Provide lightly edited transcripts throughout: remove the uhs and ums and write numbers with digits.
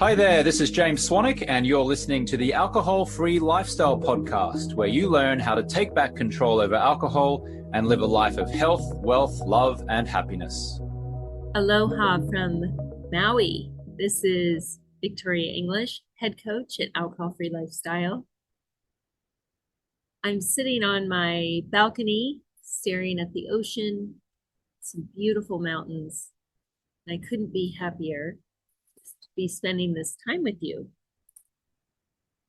Hi there, this is James Swanwick, and you're listening to the Alcohol Free Lifestyle Podcast, where you learn how to take back control over alcohol and live a life of health, wealth, love, and happiness. Aloha from Maui. This is Victoria English, head coach at Alcohol Free Lifestyle. I'm sitting on my balcony, staring at the ocean, some beautiful mountains, and I couldn't be happier to be spending this time with you.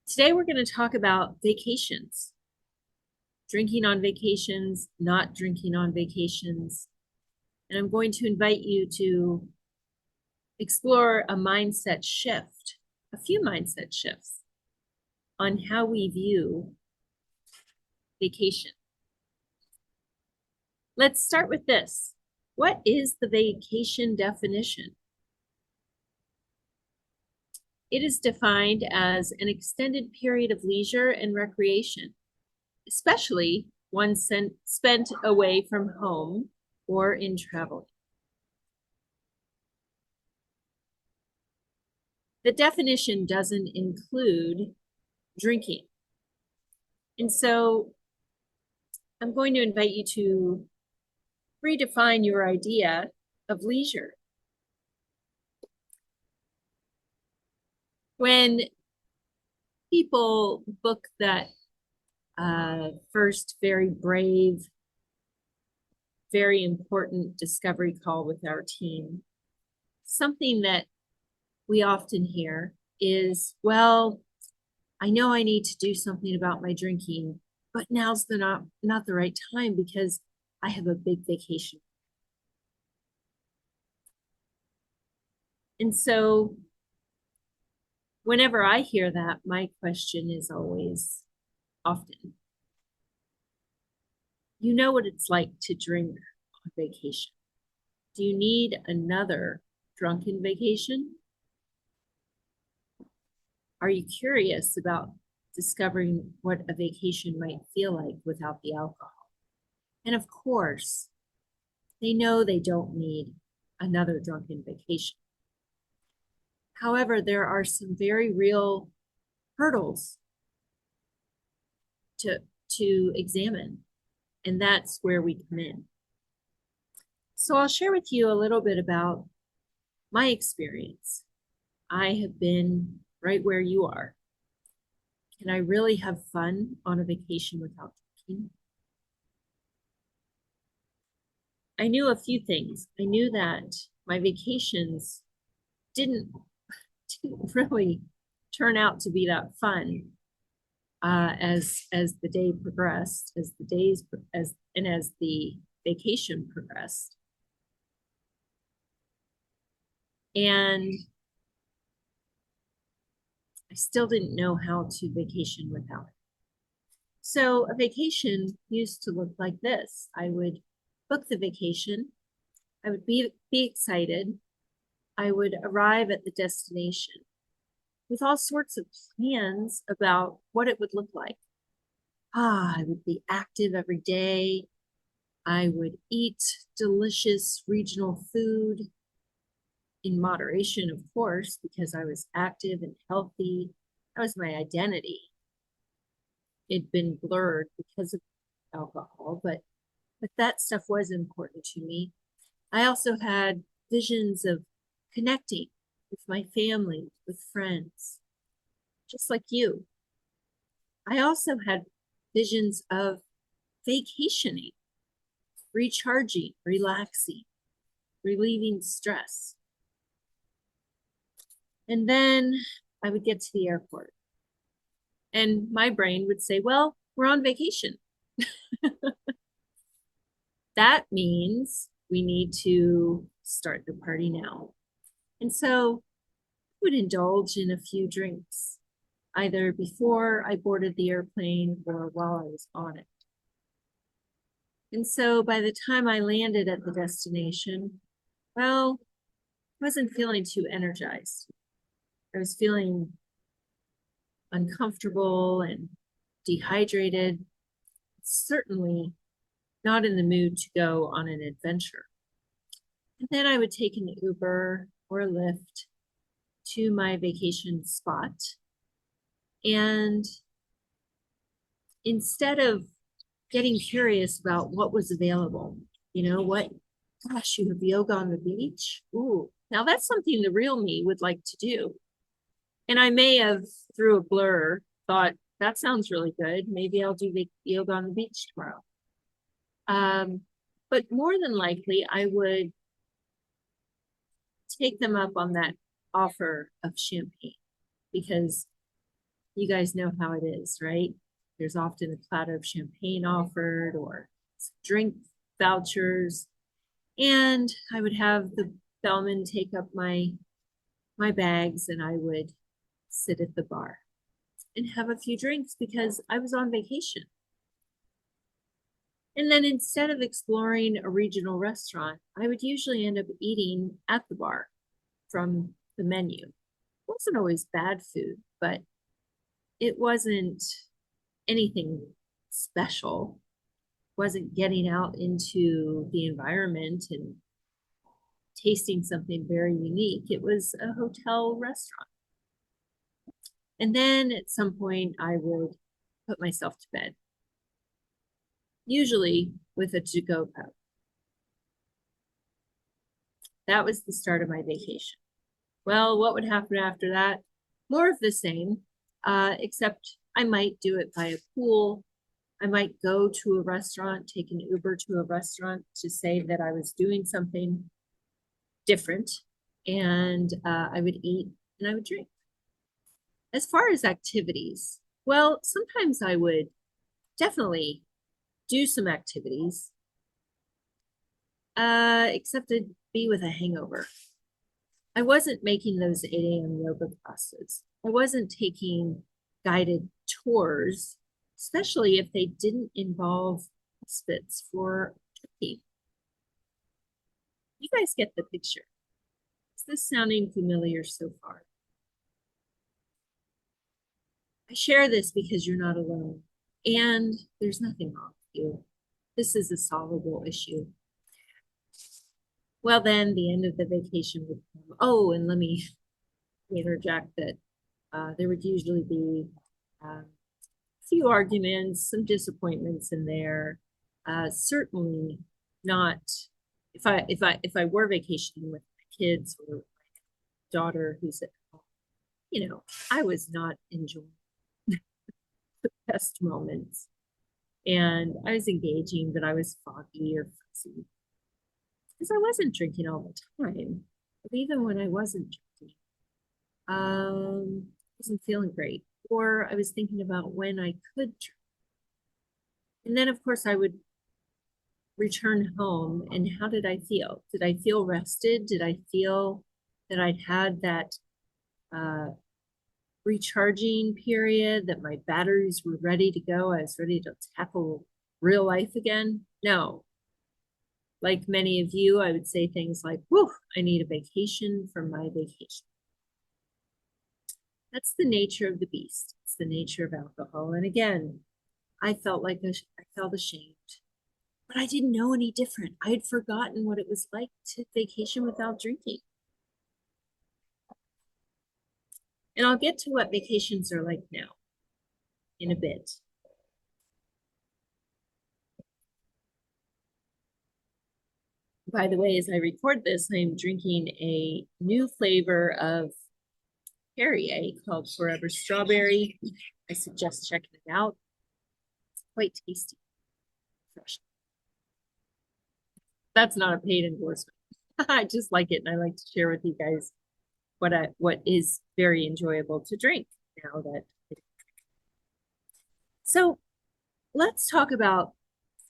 Today, we're going to talk about vacations, drinking on vacations, not drinking on vacations. And I'm going to invite you to explore a mindset shift, a few mindset shifts on how we view vacation. Let's start with this. What is the vacation definition? It is defined as an extended period of leisure and recreation, especially one spent away from home or in traveling. The definition doesn't include drinking. And so I'm going to invite you to redefine your idea of leisure. When people book that first very brave, very important discovery call with our team, something that we often hear is, well, I know I need to do something about my drinking, but now's not the right time because I have a big vacation. And so whenever I hear that, my question is always often, you know what it's like to drink on vacation. Do you need another drunken vacation? Are you curious about discovering what a vacation might feel like without the alcohol? And of course, they know they don't need another drunken vacation. However, there are some very real hurdles to examine, and that's where we come in. So I'll share with you a little bit about my experience. I have been right where you are. Can I really have fun on a vacation without drinking? I knew a few things. I knew that my vacations didn't really turn out to be that fun as the day progressed, as the vacation progressed. And I still didn't know how to vacation without it. So a vacation used to look like this. I would book the vacation. I would be excited. I would arrive at the destination with all sorts of plans about what it would look like. I would be active every day. I would eat delicious regional food in moderation, of course, because I was active and healthy. That was my identity. It'd been blurred because of alcohol, but that stuff was important to me. I also had visions of connecting with my family, with friends, just like you. I also had visions of vacationing, recharging, relaxing, relieving stress. And then I would get to the airport and my brain would say, well, we're on vacation. That means we need to start the party now. And so I would indulge in a few drinks, either before I boarded the airplane or while I was on it. And so by the time I landed at the destination, well, I wasn't feeling too energized. I was feeling uncomfortable and dehydrated, certainly not in the mood to go on an adventure. And then I would take an Uber or a Lyft to my vacation spot. And instead of getting curious about what was available, gosh, you have yoga on the beach? Ooh, now that's something the real me would like to do. And I may have, through a blur, thought, that sounds really good. Maybe I'll do yoga on the beach tomorrow. But more than likely, I would take them up on that offer of champagne, because you guys know how it is, right? There's often a platter of champagne offered or drink vouchers. And I would have the bellman take up my bags, and I would sit at the bar and have a few drinks because I was on vacation. And then instead of exploring a regional restaurant, I would usually end up eating at the bar from the menu. It wasn't always bad food, but it wasn't anything special. It wasn't getting out into the environment and tasting something very unique. It was a hotel restaurant. And then at some point, I would put myself to bed, usually with a to-go cup. That was the start of my vacation. Well, what would happen after that? More of the same, except I might do it by a pool. I might go to a restaurant, take an Uber to a restaurant to say that I was doing something different, and I would eat and I would drink. As far as activities, well, sometimes I would definitely do some activities, except it'd be with a hangover. I wasn't making those 8 a.m. yoga classes. I wasn't taking guided tours, especially if they didn't involve hospice for Turkey. You guys get the picture. Is this sounding familiar so far? I share this because you're not alone, and there's nothing wrong with you. This is a solvable issue. Well, then the end of the vacation would come. Oh, and let me interject that there would usually be a few arguments, some disappointments in there. Certainly not if I were vacationing with my kids or my daughter who's at home, I was not enjoying the best moments. And I was engaging, but I was foggy or fuzzy because I wasn't drinking all the time. But even when I wasn't drinking, wasn't feeling great, or I was thinking about when I could drink. And then, of course, I would return home, and how did I feel? Did I feel rested? Did I feel that I'd had that recharging period, that my batteries were ready to go? I was ready to tackle real life again? No. Like many of you, I would say things like, whew, I need a vacation from my vacation. That's the nature of the beast. It's the nature of alcohol. And again, I felt ashamed, but I didn't know any different. I had forgotten what it was like to vacation without drinking. And I'll get to what vacations are like now in a bit. By the way, as I record this, I'm drinking a new flavor of Perrier called Forever Strawberry. I suggest checking it out. It's quite tasty. Fresh. That's not a paid endorsement. I just like it, and I like to share with you guys what is very enjoyable to drink now that. So let's talk about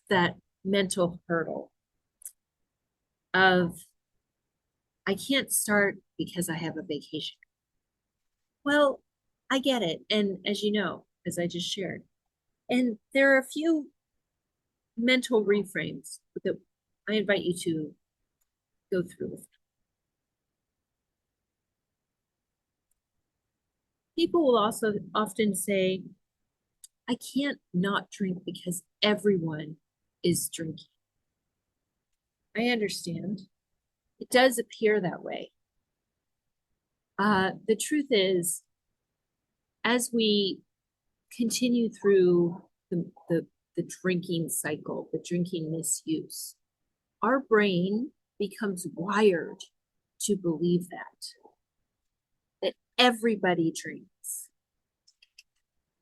that mental hurdle of I can't start because I have a vacation. Well, I get it. And as you know, as I just shared, and there are a few mental reframes that I invite you to go through with. People will also often say, I can't not drink because everyone is drinking. I understand. It does appear that way. The truth is, as we continue through the drinking cycle, the drinking misuse, our brain becomes wired to believe that everybody drinks.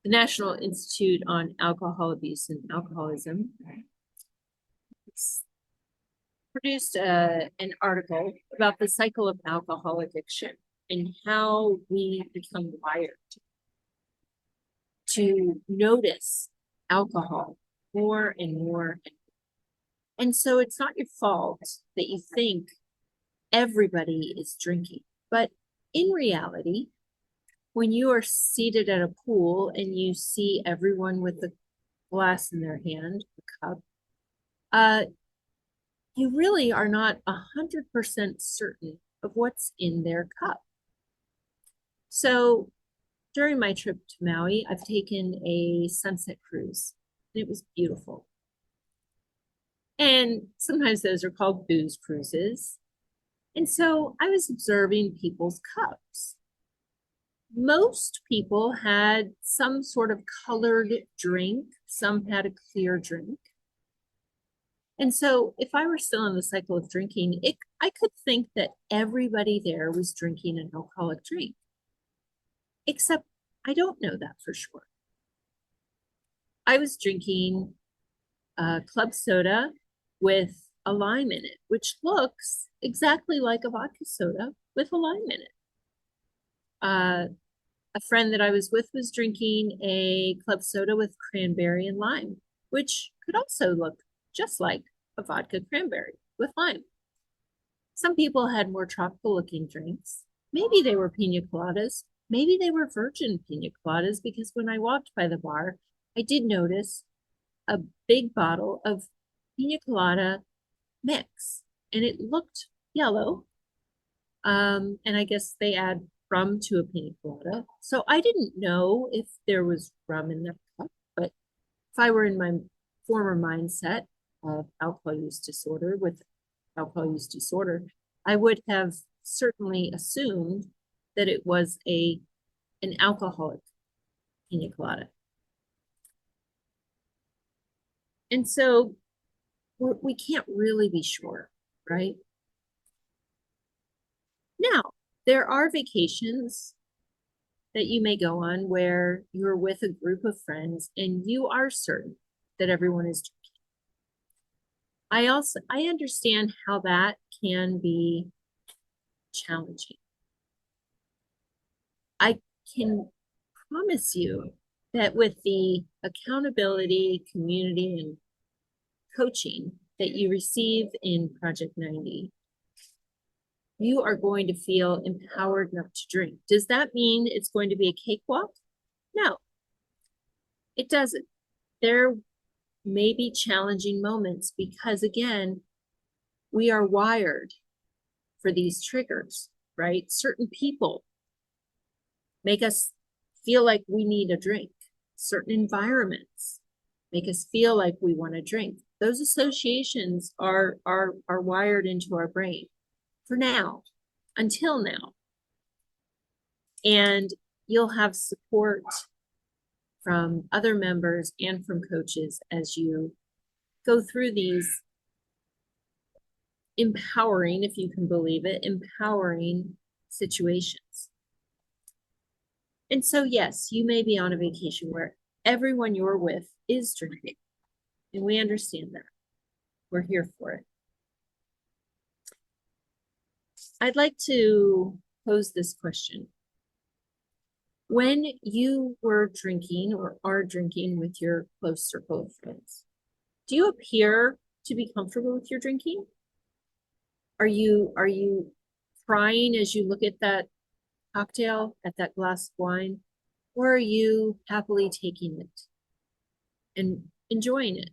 The National Institute on Alcohol Abuse and Alcoholism produced an article about the cycle of alcohol addiction and how we become wired to notice alcohol more and more. And so it's not your fault that you think everybody is drinking. But in reality, when you are seated at a pool and you see everyone with a glass in their hand, a cup, you really are not 100% certain of what's in their cup. So during my trip to Maui, I've taken a sunset cruise, and it was beautiful. And sometimes those are called booze cruises. And so I was observing people's cups. Most people had some sort of colored drink, some had a clear drink. And so if I were still in the cycle of drinking, I could think that everybody there was drinking an alcoholic drink. Except I don't know that for sure. I was drinking club soda with a lime in it, which looks exactly like a vodka soda with a lime in it. A friend that I was with was drinking a club soda with cranberry and lime, which could also look just like a vodka cranberry with lime. Some people had more tropical looking drinks. Maybe they were pina coladas. Maybe they were virgin pina coladas, because when I walked by the bar, I did notice a big bottle of pina colada mix, and it looked yellow. And I guess they add rum to a pina colada. So I didn't know if there was rum in that cup, but if I were in my former mindset of alcohol use disorder, I would have certainly assumed that it was an alcoholic pina colada. And so we can't really be sure, right? Now, there are vacations that you may go on where you're with a group of friends and you are certain that everyone is drinking. I understand how that can be challenging. I can promise you that with the accountability, community, and coaching that you receive in Project 90, you are going to feel empowered enough to drink. Does that mean it's going to be a cakewalk? No, it doesn't. There may be challenging moments because, again, we are wired for these triggers, right? Certain people make us feel like we need a drink. Certain environments make us feel like we want to drink. Those associations are wired into our brain for now, until now. And you'll have support from other members and from coaches as you go through these empowering, if you can believe it, empowering situations. And so, yes, you may be on a vacation where everyone you're with is drinking, and we understand that. We're here for it. I'd like to pose this question. When you were drinking or are drinking with your close circle of friends, do you appear to be comfortable with your drinking? Are you crying as you look at that cocktail, at that glass of wine, or are you happily taking it and enjoying it?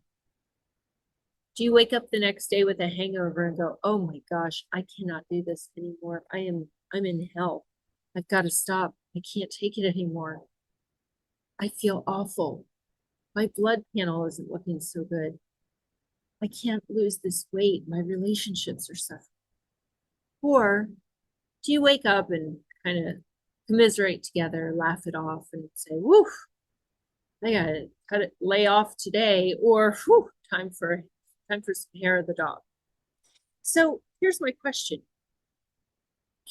Do you wake up the next day with a hangover and go, oh my gosh, I cannot do this anymore. I'm in hell. I've got to stop. I can't take it anymore. I feel awful. My blood panel isn't looking so good. I can't lose this weight. My relationships are suffering. Or do you wake up and kind of commiserate together, laugh it off, and say, woof, I gotta cut it, lay off today, or whew, time for some hair of the dog. So here's my question.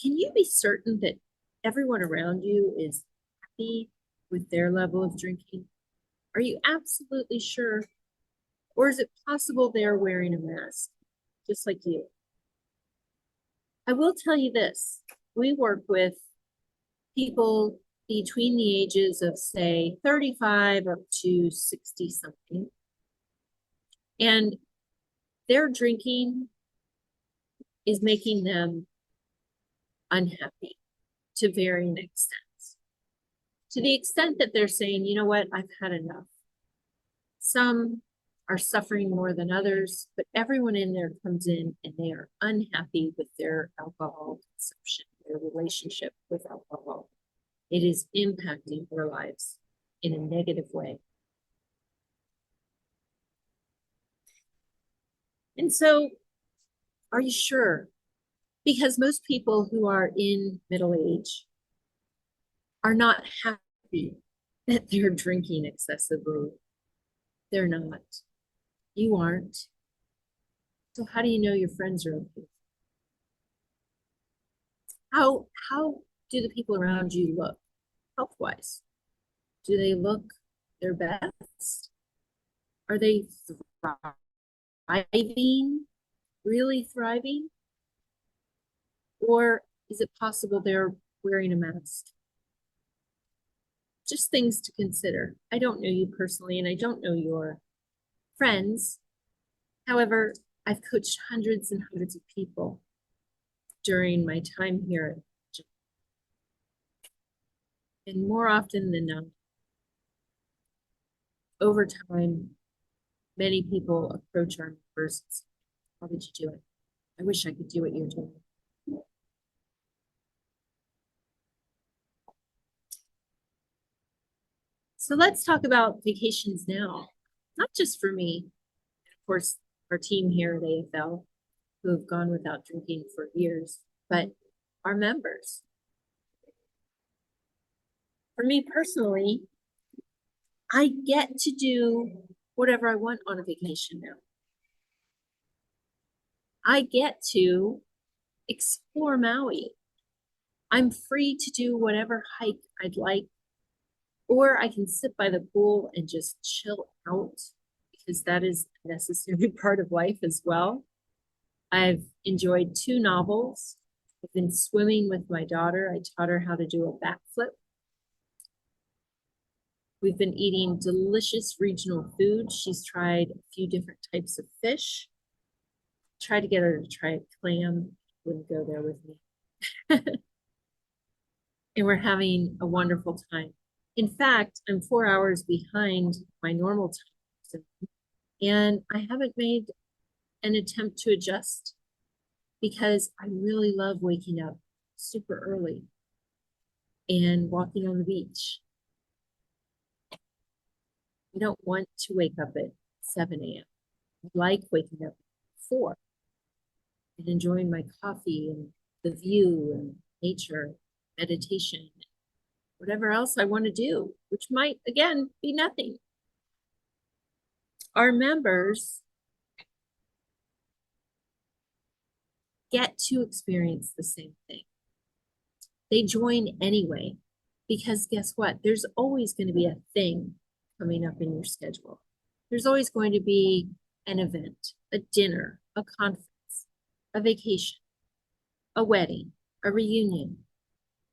Can you be certain that everyone around you is happy with their level of drinking? Are you absolutely sure? Or is it possible they're wearing a mask, just like you? I will tell you this. We work with people between the ages of, say, 35 up to 60 something. And their drinking is making them unhappy to varying extents. To the extent that they're saying, you know what, I've had enough. Some are suffering more than others, but everyone in there comes in and they are unhappy with their alcohol consumption, their relationship with alcohol. It is impacting their lives in a negative way. And so, are you sure? Because most people who are in middle age are not happy that they're drinking excessively. They're not. You aren't. So how do you know your friends are okay? How do the people around you look health-wise? Do they look their best? Are they thriving, really thriving? Or is it possible they're wearing a mask? Just things to consider. I don't know you personally, and I don't know your friends. However, I've coached hundreds and hundreds of people during my time here. And more often than not, over time, many people approach our members and say, how did you do it? I wish I could do what you're doing. So let's talk about vacations now, not just for me, of course, our team here at AFL, who have gone without drinking for years, but our members. For me personally, I get to do whatever I want on a vacation now. I get to explore Maui. I'm free to do whatever hike I'd like, or I can sit by the pool and just chill out because that is a necessary part of life as well. I've enjoyed 2 novels. I've been swimming with my daughter. I taught her how to do a backflip. We've been eating delicious regional food. She's tried a few different types of fish. Tried to get her to try a clam. Wouldn't go there with me. And we're having a wonderful time. In fact, I'm 4 hours behind my normal time, and I haven't made an attempt to adjust because I really love waking up super early and walking on the beach. I don't want to wake up at 7 a.m. I like waking up at 4 and enjoying my coffee and the view and nature, meditation, whatever else I want to do, which might, again, be nothing. Our members get to experience the same thing. They join anyway, because guess what? There's always going to be a thing coming up in your schedule. There's always going to be an event, a dinner, a conference, a vacation, a wedding, a reunion.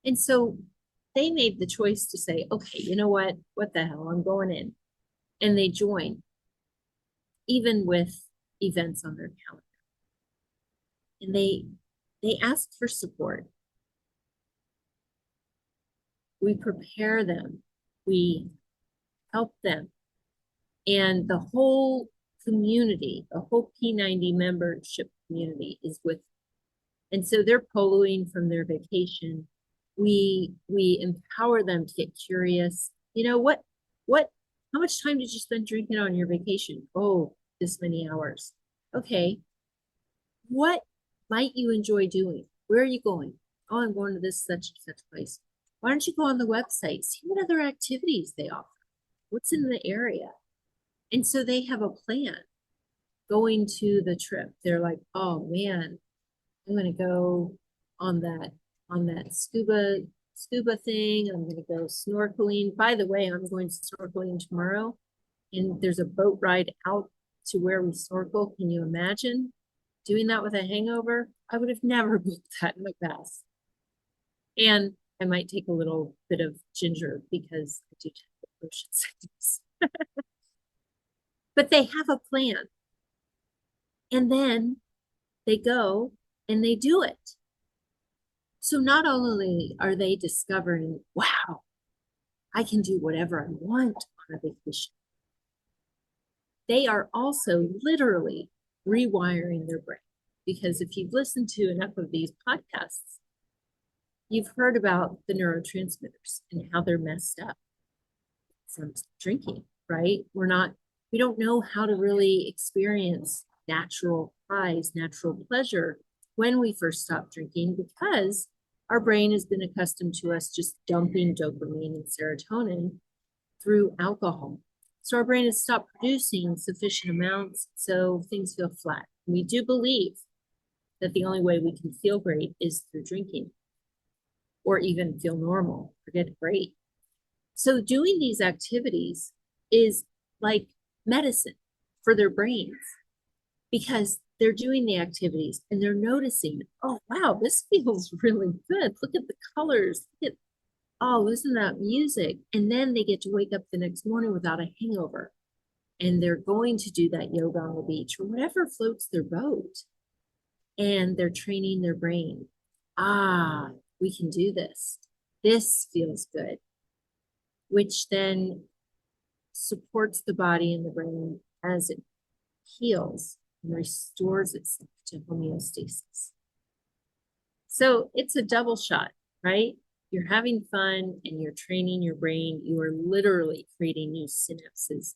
And so they made the choice to say, okay, you know what? What the hell? I'm going in. And they join, even with events on their calendar. And they ask for support. We prepare them. We help them. And the whole community, the whole P90 membership community is with them. And so they're poloing from their vacation. We empower them to get curious. You know, how much time did you spend drinking on your vacation? Oh, this many hours. Okay. What might you enjoy doing? Where are you going? Oh, I'm going to this such and such place. Why don't you go on the website, see what other activities they offer? What's in the area? And so they have a plan going to the trip. They're like, oh man, I'm gonna go on that scuba thing. I'm gonna go snorkeling. By the way, I'm going snorkeling tomorrow, and there's a boat ride out to where we snorkel. Can you imagine doing that with a hangover? I would have never booked that in the past. And I might take a little bit of ginger because I do have motion sickness. But they have a plan. And then they go and they do it. So not only are they discovering, wow, I can do whatever I want on a vacation, they are also literally rewiring their brain. Because if you've listened to enough of these podcasts, you've heard about the neurotransmitters and how they're messed up from drinking, right? We don't know how to really experience natural highs, natural pleasure when we first stop drinking because our brain has been accustomed to us just dumping dopamine and serotonin through alcohol. So our brain has stopped producing sufficient amounts, so things feel flat. We do believe that the only way we can feel great is through drinking or even feel normal, forget great. So doing these activities is like medicine for their brains because they're doing the activities and they're noticing, oh, wow, this feels really good. Look at the colors. Oh, listen to that music. And then they get to wake up the next morning without a hangover. And they're going to do that yoga on the beach or whatever floats their boat. And they're training their brain. Ah, we can do this. This feels good, which then supports the body and the brain as it heals and restores itself to homeostasis. So it's a double shot, right? You're having fun and you're training your brain. You are literally creating new synapses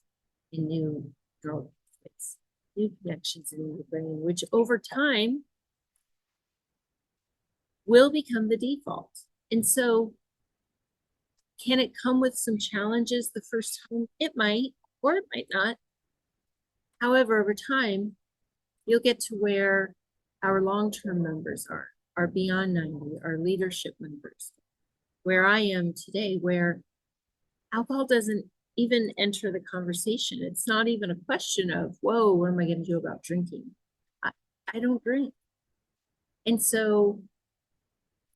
and new neural pathways, new connections in your brain, which over time will become the default. And so can it come with some challenges the first time? It might, or it might not. However, over time, you'll get to where our long-term members are, our Beyond 90, our leadership members, where I am today, where alcohol doesn't even enter the conversation. It's not even a question of, whoa, what am I going to do about drinking? I don't drink. And so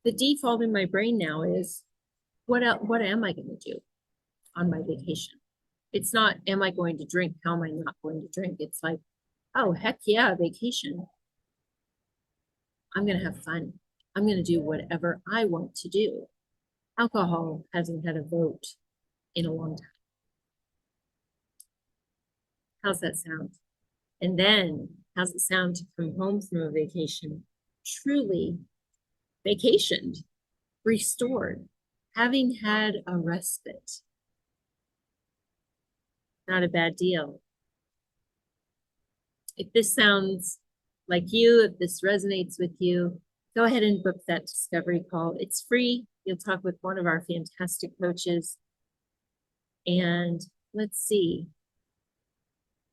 the default in my brain now is, what am I going to do on my vacation? It's not, am I going to drink? How am I not going to drink? It's like, oh, heck yeah, vacation. I'm going to have fun. I'm going to do whatever I want to do. Alcohol hasn't had a vote in a long time. How's that sound? And then how's it sound to come home from a vacation, truly vacationed, restored, having had a respite? Not a bad deal. If this sounds like you, if this resonates with you, go ahead and book that discovery call. It's free. You'll talk with one of our fantastic coaches. And let's see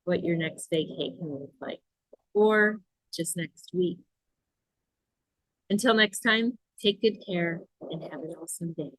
what your next vacay can look like, or just next week. Until next time, take good care and have an awesome day.